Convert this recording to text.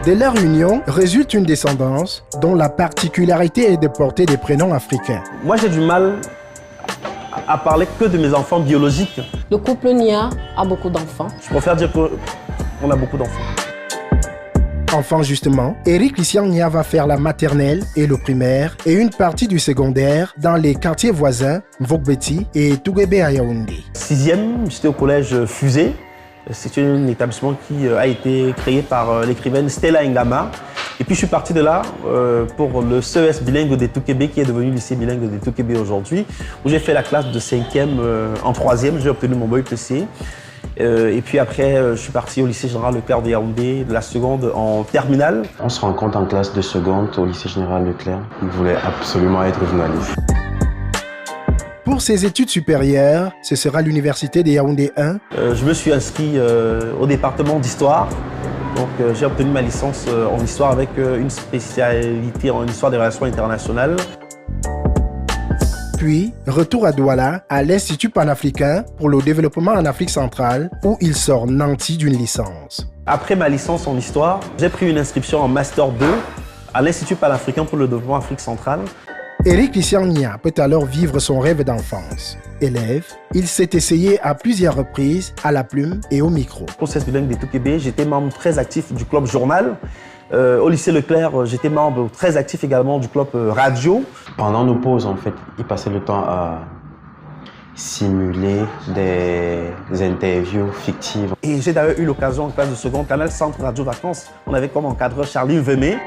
De leur union résulte une descendance dont la particularité est de porter des prénoms africains. Moi, j'ai du mal à parler que de mes enfants biologiques. Le couple Nia a beaucoup d'enfants. Je préfère dire qu'on a beaucoup d'enfants. Enfant justement, Eric Christian Nia va faire la maternelle et le primaire et une partie du secondaire dans les quartiers voisins Mvogbeti et Touguébé à Yaoundé. 6e, j'étais au collège Fusée. C'est un établissement qui a été créé par l'écrivaine Stella Ngama. Et puis je suis parti de là pour le CES bilingue de Touguébé qui est devenu lycée bilingue de Touguébé aujourd'hui, où j'ai fait la classe de 5e en 3e, j'ai obtenu mon BEPC. Et puis après, je suis parti au lycée général Leclerc de Yaoundé, de la seconde en terminale. On se rencontre en classe de seconde au lycée général Leclerc. Il voulait absolument être journaliste. Pour ses études supérieures, ce sera l'université de Yaoundé 1. Je me suis inscrit au département d'histoire. Donc j'ai obtenu ma licence en histoire avec une spécialité en histoire des relations internationales. Puis, retour à Douala, à l'Institut panafricain pour le développement en Afrique centrale, où il sort nanti d'une licence. Après ma licence en histoire, j'ai pris une inscription en Master 2 à l'Institut panafricain pour le développement en Afrique centrale. Eric Christian Nia peut alors vivre son rêve d'enfance. Élève, il s'est essayé à plusieurs reprises à la plume et au micro. Au CES bilingue de Touguébé, j'étais membre très actif du club journal. Au lycée Leclerc, j'étais membre très actif également du club radio. Pendant nos pauses, en fait, il passait le temps à simuler des interviews fictives. Et j'ai d'ailleurs eu l'occasion en classe de seconde, Canal Centre Radio Vacances, on avait comme encadreur Charlie Vemé.